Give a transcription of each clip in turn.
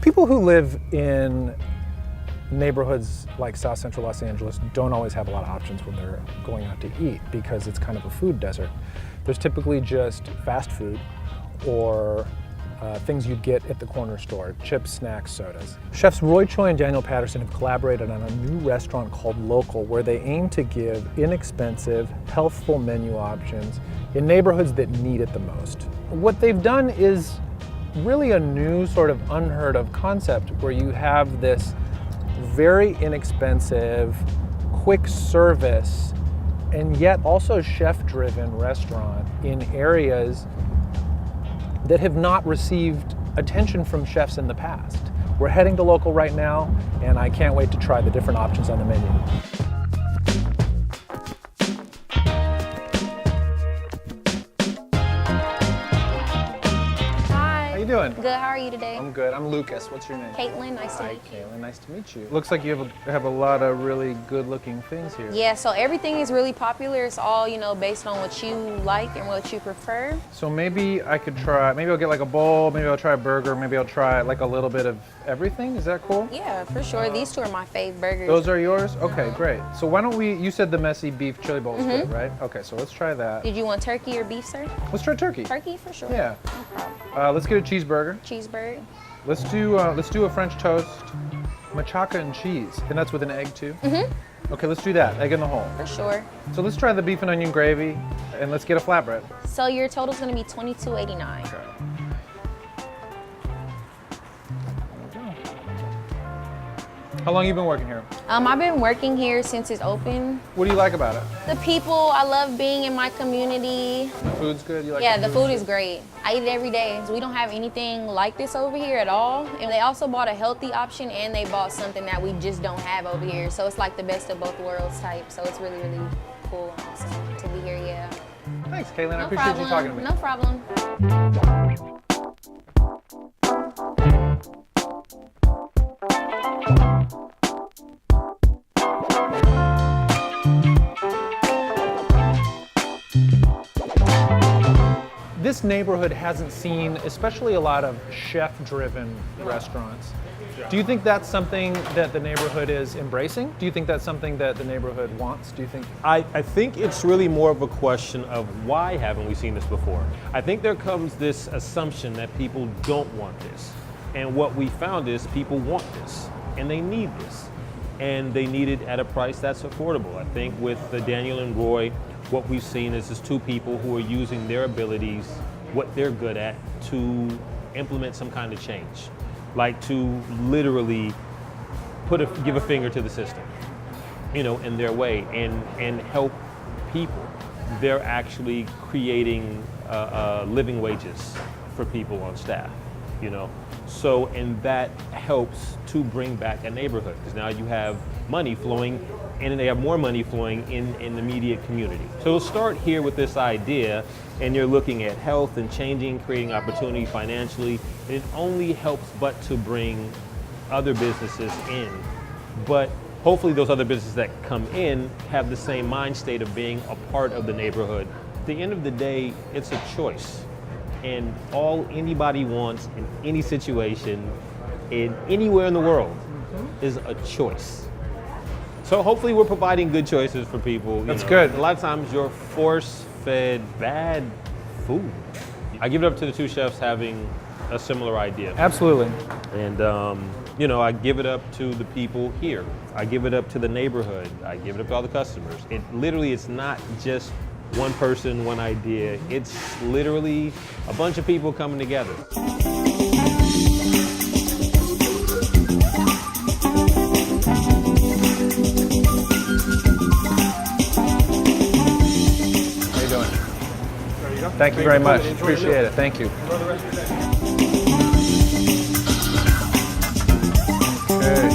People who live in neighborhoods like South Central Los Angeles don't always have a lot of options when they're going out to eat because it's kind of a food desert. There's typically just fast food or things you get at the corner store, chips, snacks, sodas. Chefs Roy Choi and Daniel Patterson have collaborated on a new restaurant called LocoL, where they aim to give inexpensive, healthful menu options in neighborhoods that need it the most. What they've done is really a new sort of unheard of concept where you have this very inexpensive, quick service, and yet also chef-driven restaurant in areas that have not received attention from chefs in the past. We're heading to LocoL right now, and I can't wait to try the different options on the menu. How you doing? Good, how are you today? I'm good. I'm Lucas. What's your name? Caitlin, nice to meet you. Hi, Caitlin. Nice to meet you. Looks like you have a lot of really good-looking things here. Yeah, so everything is really popular. It's all, based on what you like and what you prefer. So maybe I could try, maybe I'll get like a bowl, maybe I'll try a burger, maybe I'll try like a little bit of everything. Is that cool? Yeah, for sure. These two are my fave burgers. Those are yours? Okay, great. So why don't you said the messy beef chili bowl is good, right? Okay, so let's try that. Did you want turkey or beef, sir? Let's try turkey. Turkey, for sure. Yeah. No problem. Let's get a cheeseburger. Cheeseburger. Let's do a French toast, machaca and cheese, and that's with an egg too. Okay, let's do that. Egg in the hole. For sure. So let's try the beef and onion gravy, and let's get a flatbread. So your total's gonna be $22.89. Okay. How long have you been working here? I've been working here since it's open. What do you like about it? The people, I love being in my community. The food's good? You like Yeah, the food is great. I eat it every day. So we don't have anything like this over here at all. And they also bought a healthy option and they bought something that we just don't have over here. So it's like the best of both worlds type. So it's really, really cool and awesome to be here, yeah. Thanks, Caitlin. I No appreciate you talking to me. No problem. This neighborhood hasn't seen, especially a lot of chef-driven restaurants. Do you think that's something that the neighborhood is embracing? Do you think that's something that the neighborhood wants? Do you think? I think it's really more of a question of why haven't we seen this before? I think there comes this assumption that people don't want this. And what we found is people want this and they need this. And they need it at a price that's affordable. I think with the Daniel and Roy, what we've seen is two people who are using their abilities, what they're good at, to implement some kind of change. Like to literally give a finger to the system, in their way and help people. They're actually creating living wages for people on staff, So, and that helps to bring back a neighborhood because now you have money flowing and they have more money flowing in the immediate community. So we'll start here with this idea and you're looking at health and changing, creating opportunity financially. And it only helps but to bring other businesses in. But hopefully those other businesses that come in have the same mind state of being a part of the neighborhood. At the end of the day, it's a choice. And all anybody wants in any situation, in anywhere in the world, is a choice. So hopefully we're providing good choices for people. That's good. A lot of times you're force-fed bad food. I give it up to the two chefs having a similar idea. Absolutely. And I give it up to the people here. I give it up to the neighborhood. I give it up to all the customers. It's not just one person, one idea. It's literally a bunch of people coming together. How you doing? Thank you very much. Appreciate it. Thank you. Okay.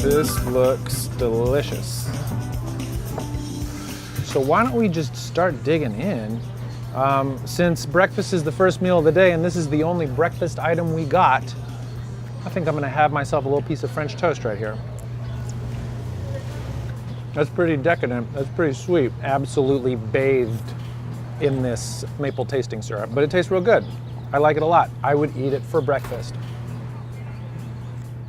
This looks delicious. So why don't we just start digging in? Since breakfast is the first meal of the day and this is the only breakfast item we got, I think I'm gonna have myself a little piece of French toast right here. That's pretty decadent, that's pretty sweet. Absolutely bathed in this maple tasting syrup, but it tastes real good. I like it a lot. I would eat it for breakfast.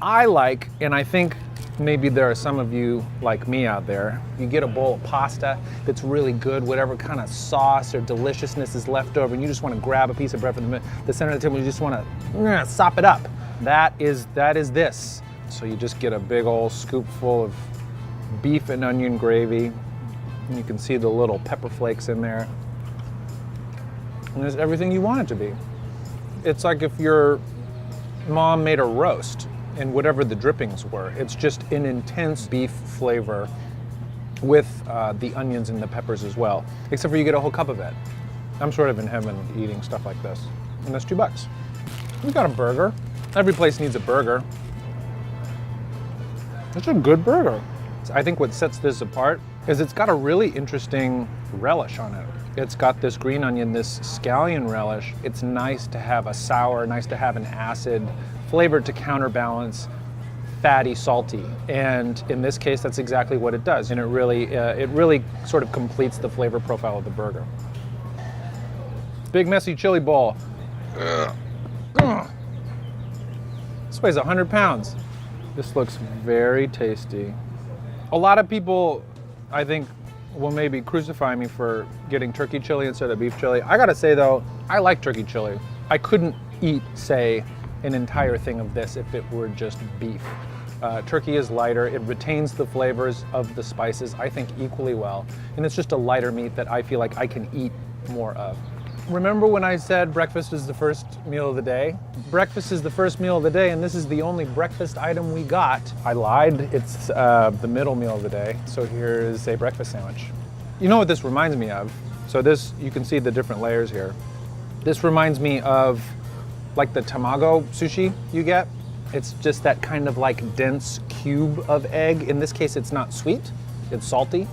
I like, and I think maybe there are some of you like me out there, you get a bowl of pasta that's really good, whatever kind of sauce or deliciousness is left over, and you just want to grab a piece of bread from the center of the table, you just want to sop it up. That is this. So you just get a big old scoop full of beef and onion gravy, and you can see the little pepper flakes in there. And there's everything you want it to be. It's like if your mom made a roast and whatever the drippings were. It's just an intense beef flavor with the onions and the peppers as well, except for you get a whole cup of it. I'm sort of in heaven eating stuff like this. And that's $2. We got a burger. Every place needs a burger. It's a good burger. I think what sets this apart is it's got a really interesting relish on it. It's got this green onion, this scallion relish. It's nice to have a sour, nice to have an acid flavor to counterbalance fatty, salty. And in this case, that's exactly what it does. And it really sort of completes the flavor profile of the burger. Big messy chili bowl. This weighs 100 pounds. This looks very tasty. A lot of people, I think, will maybe crucify me for getting turkey chili instead of beef chili. I gotta say though, I like turkey chili. I couldn't eat, say, an entire thing of this if it were just beef. Turkey is lighter. It retains the flavors of the spices, I think, equally well. And it's just a lighter meat that I feel like I can eat more of. Remember when I said breakfast is the first meal of the day? Breakfast is the first meal of the day, and this is the only breakfast item we got. I lied, it's the middle meal of the day. So here is a breakfast sandwich. You know what this reminds me of? So this, you can see the different layers here. This reminds me of like the tamago sushi you get. It's just that kind of like dense cube of egg. In this case, it's not sweet, it's salty.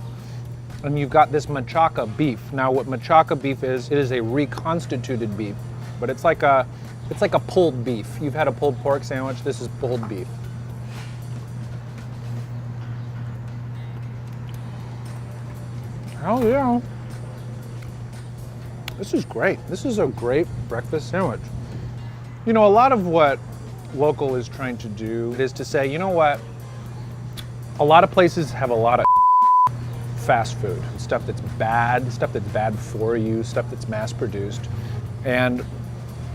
And you've got this machaca beef. Now what machaca beef is, it is a reconstituted beef, but it's like a pulled beef. You've had a pulled pork sandwich, this is pulled beef. Hell yeah. This is great. This is a great breakfast sandwich. You know, a lot of what LocoL is trying to do is to say, you know what? A lot of places have a lot of fast food, stuff that's bad for you, stuff that's mass produced. And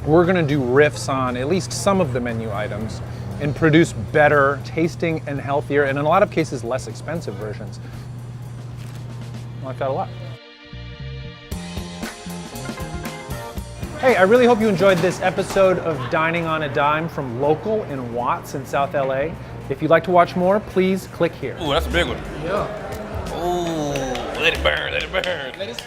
we're gonna do riffs on at least some of the menu items and produce better tasting and healthier, and in a lot of cases, less expensive versions. I like that a lot. Hey, I really hope you enjoyed this episode of Dining on a Dime from LocoL in Watts in South LA. If you'd like to watch more, please click here. Ooh, that's a big one. Yeah. Ooh, let it burn, let it burn. Let it...